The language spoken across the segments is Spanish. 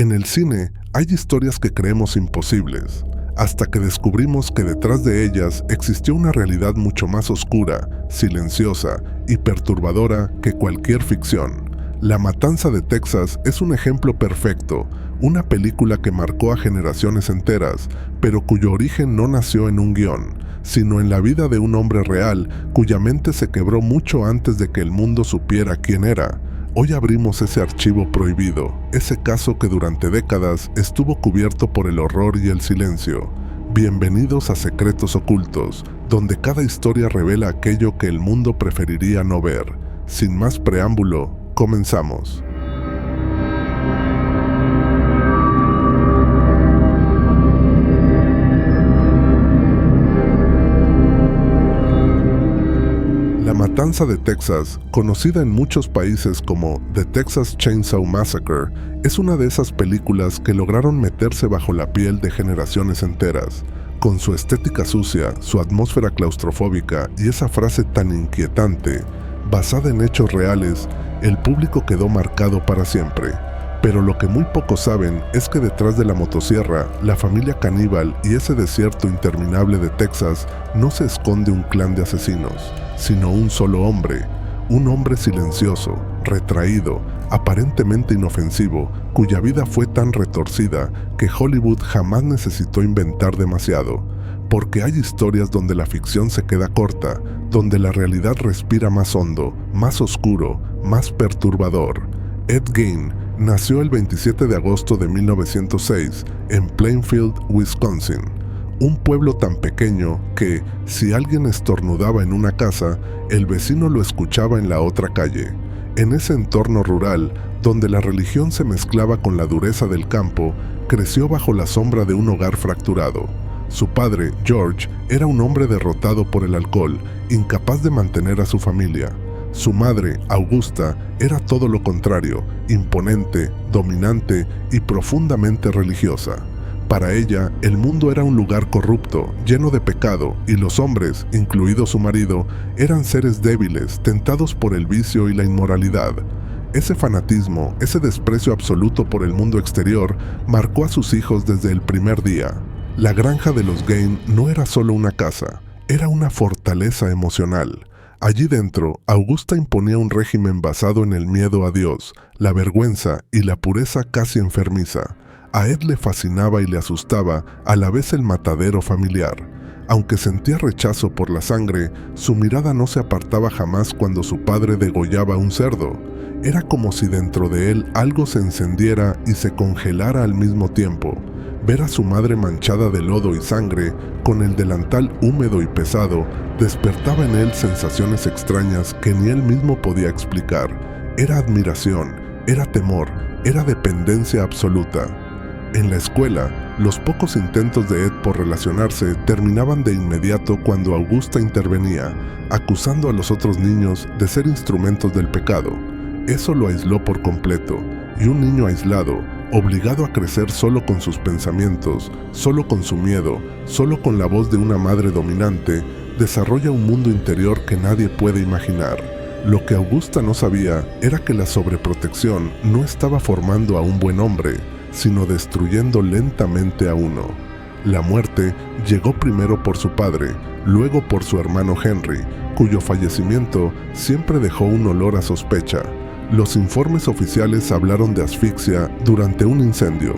En el cine hay historias que creemos imposibles, hasta que descubrimos que detrás de ellas existió una realidad mucho más oscura, silenciosa y perturbadora que cualquier ficción. La Matanza de Texas es un ejemplo perfecto, una película que marcó a generaciones enteras, pero cuyo origen no nació en un guión, sino en la vida de un hombre real cuya mente se quebró mucho antes de que el mundo supiera quién era. Hoy abrimos ese archivo prohibido, ese caso que durante décadas estuvo cubierto por el horror y el silencio. Bienvenidos a Secretos Ocultos, donde cada historia revela aquello que el mundo preferiría no ver. Sin más preámbulo, comenzamos. La Matanza de Texas, conocida en muchos países como The Texas Chainsaw Massacre, es una de esas películas que lograron meterse bajo la piel de generaciones enteras. Con su estética sucia, su atmósfera claustrofóbica y esa frase tan inquietante, basada en hechos reales, el público quedó marcado para siempre. Pero lo que muy pocos saben es que detrás de la motosierra, la familia caníbal y ese desierto interminable de Texas no se esconde un clan de asesinos, sino un solo hombre. Un hombre silencioso, retraído, aparentemente inofensivo, cuya vida fue tan retorcida que Hollywood jamás necesitó inventar demasiado. Porque hay historias donde la ficción se queda corta, donde la realidad respira más hondo, más oscuro, más perturbador. Ed Gein nació el 27 de agosto de 1906 en Plainfield, Wisconsin, un pueblo tan pequeño que, si alguien estornudaba en una casa, el vecino lo escuchaba en la otra calle. En ese entorno rural, donde la religión se mezclaba con la dureza del campo, creció bajo la sombra de un hogar fracturado. Su padre, George, era un hombre derrotado por el alcohol, incapaz de mantener a su familia. Su madre, Augusta, era todo lo contrario, imponente, dominante y profundamente religiosa. Para ella, el mundo era un lugar corrupto, lleno de pecado, y los hombres, incluido su marido, eran seres débiles, tentados por el vicio y la inmoralidad. Ese fanatismo, ese desprecio absoluto por el mundo exterior, marcó a sus hijos desde el primer día. La granja de los Gein no era solo una casa, era una fortaleza emocional. Allí dentro, Augusta imponía un régimen basado en el miedo a Dios, la vergüenza y la pureza casi enfermiza. A Ed le fascinaba y le asustaba a la vez el matadero familiar. Aunque sentía rechazo por la sangre, su mirada no se apartaba jamás cuando su padre degollaba un cerdo. Era como si dentro de él algo se encendiera y se congelara al mismo tiempo. Ver a su madre manchada de lodo y sangre, con el delantal húmedo y pesado, despertaba en él sensaciones extrañas que ni él mismo podía explicar. Era admiración, era temor, era dependencia absoluta. En la escuela, los pocos intentos de Ed por relacionarse terminaban de inmediato cuando Augusta intervenía, acusando a los otros niños de ser instrumentos del pecado. Eso lo aisló por completo, y un niño aislado, obligado a crecer solo con sus pensamientos, solo con su miedo, solo con la voz de una madre dominante, desarrolla un mundo interior que nadie puede imaginar. Lo que Augusta no sabía era que la sobreprotección no estaba formando a un buen hombre, sino destruyendo lentamente a uno. La muerte llegó primero por su padre, luego por su hermano Henry, cuyo fallecimiento siempre dejó un olor a sospecha. Los informes oficiales hablaron de asfixia durante un incendio,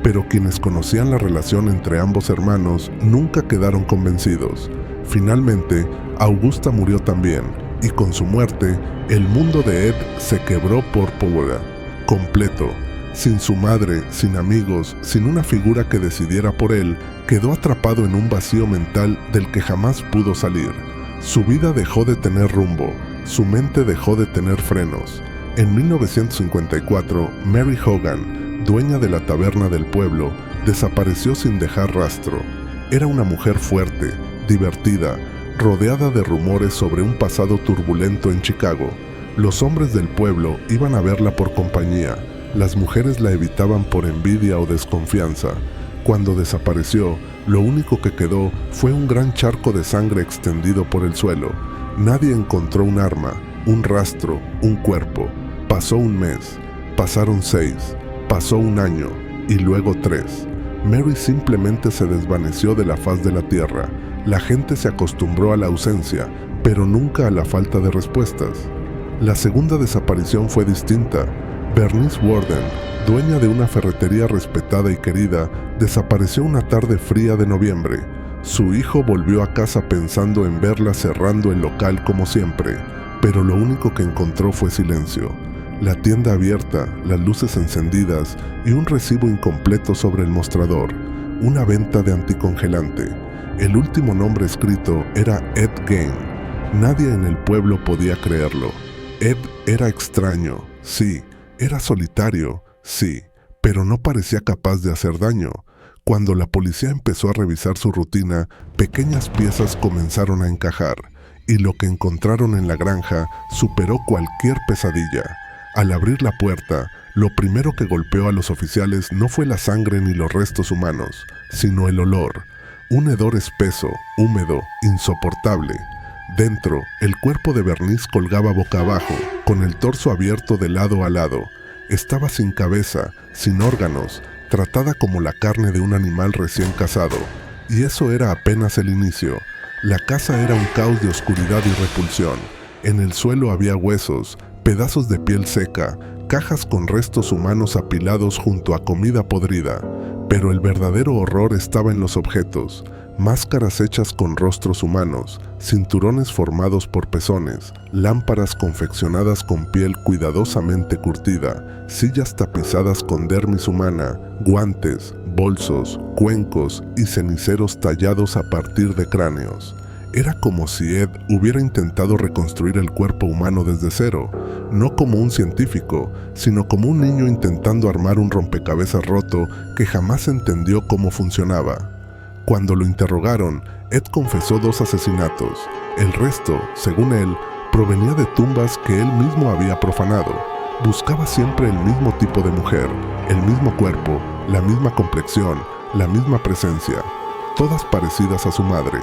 pero quienes conocían la relación entre ambos hermanos nunca quedaron convencidos. Finalmente, Augusta murió también, y con su muerte, el mundo de Ed se quebró por completo. Sin su madre, sin amigos, sin una figura que decidiera por él, quedó atrapado en un vacío mental del que jamás pudo salir. Su vida dejó de tener rumbo, su mente dejó de tener frenos. En 1954, Mary Hogan, dueña de la taberna del pueblo, desapareció sin dejar rastro. Era una mujer fuerte, divertida, rodeada de rumores sobre un pasado turbulento en Chicago. Los hombres del pueblo iban a verla por compañía. Las mujeres la evitaban por envidia o desconfianza. Cuando desapareció, lo único que quedó fue un gran charco de sangre extendido por el suelo. Nadie encontró un arma, un rastro, un cuerpo. Pasó un mes, pasaron 6, pasó un año, y luego 3. Mary simplemente se desvaneció de la faz de la tierra. La gente se acostumbró a la ausencia, pero nunca a la falta de respuestas. La segunda desaparición fue distinta. Bernice Worden, dueña de una ferretería respetada y querida, desapareció una tarde fría de noviembre. Su hijo volvió a casa pensando en verla cerrando el local como siempre, pero lo único que encontró fue silencio. La tienda abierta, las luces encendidas y un recibo incompleto sobre el mostrador. Una venta de anticongelante. El último nombre escrito era Ed Gein. Nadie en el pueblo podía creerlo. Ed era extraño, sí. Era solitario, sí. Pero no parecía capaz de hacer daño. Cuando la policía empezó a revisar su rutina, pequeñas piezas comenzaron a encajar. Y lo que encontraron en la granja superó cualquier pesadilla. Al abrir la puerta, lo primero que golpeó a los oficiales no fue la sangre ni los restos humanos, sino el olor. Un hedor espeso, húmedo, insoportable. Dentro, el cuerpo de Bernice colgaba boca abajo, con el torso abierto de lado a lado. Estaba sin cabeza, sin órganos, tratada como la carne de un animal recién cazado. Y eso era apenas el inicio. La casa era un caos de oscuridad y repulsión. En el suelo había huesos, pedazos de piel seca, cajas con restos humanos apilados junto a comida podrida. Pero el verdadero horror estaba en los objetos. Máscaras hechas con rostros humanos, cinturones formados por pezones, lámparas confeccionadas con piel cuidadosamente curtida, sillas tapizadas con dermis humana, guantes, bolsos, cuencos y ceniceros tallados a partir de cráneos. Era como si Ed hubiera intentado reconstruir el cuerpo humano desde cero, no como un científico, sino como un niño intentando armar un rompecabezas roto que jamás entendió cómo funcionaba. Cuando lo interrogaron, Ed confesó 2 asesinatos. El resto, según él, provenía de tumbas que él mismo había profanado. Buscaba siempre el mismo tipo de mujer, el mismo cuerpo, la misma complexión, la misma presencia, todas parecidas a su madre.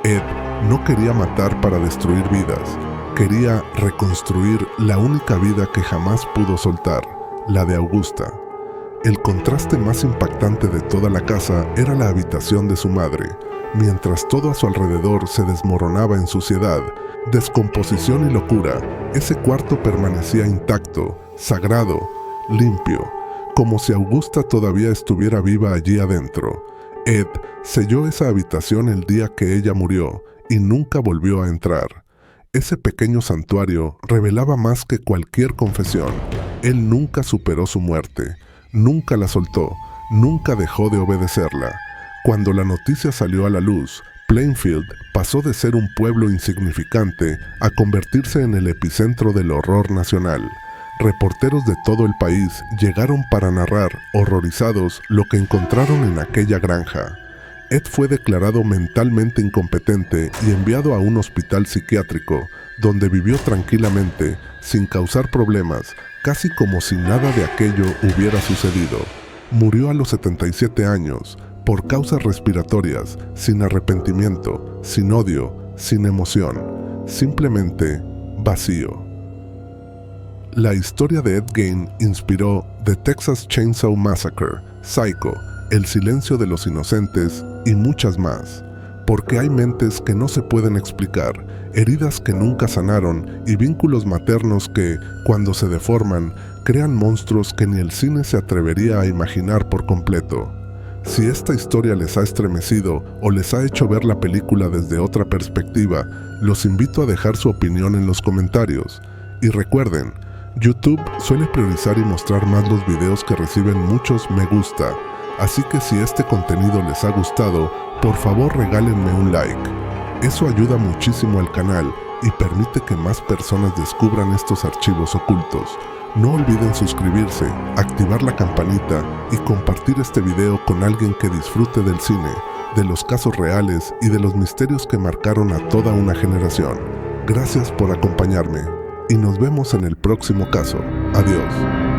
Ed no quería matar para destruir vidas, quería reconstruir la única vida que jamás pudo soltar, la de Augusta. El contraste más impactante de toda la casa era la habitación de su madre. Mientras todo a su alrededor se desmoronaba en suciedad, descomposición y locura, ese cuarto permanecía intacto, sagrado, limpio, como si Augusta todavía estuviera viva allí adentro. Ed selló esa habitación el día que ella murió y nunca volvió a entrar. Ese pequeño santuario revelaba más que cualquier confesión. Él nunca superó su muerte, nunca la soltó, nunca dejó de obedecerla. Cuando la noticia salió a la luz, Plainfield pasó de ser un pueblo insignificante a convertirse en el epicentro del horror nacional. Reporteros de todo el país llegaron para narrar, horrorizados, lo que encontraron en aquella granja. Ed fue declarado mentalmente incompetente y enviado a un hospital psiquiátrico, donde vivió tranquilamente, sin causar problemas, casi como si nada de aquello hubiera sucedido. Murió a los 77 años, por causas respiratorias, sin arrepentimiento, sin odio, sin emoción, simplemente vacío. La historia de Ed Gein inspiró The Texas Chainsaw Massacre, Psycho, El silencio de los inocentes y muchas más. Porque hay mentes que no se pueden explicar, heridas que nunca sanaron y vínculos maternos que, cuando se deforman, crean monstruos que ni el cine se atrevería a imaginar por completo. Si esta historia les ha estremecido o les ha hecho ver la película desde otra perspectiva, los invito a dejar su opinión en los comentarios. Y recuerden, YouTube suele priorizar y mostrar más los videos que reciben muchos me gusta, así que si este contenido les ha gustado, por favor regálenme un like. Eso ayuda muchísimo al canal y permite que más personas descubran estos archivos ocultos. No olviden suscribirse, activar la campanita y compartir este video con alguien que disfrute del cine, de los casos reales y de los misterios que marcaron a toda una generación. Gracias por acompañarme y nos vemos en el próximo caso. Adiós.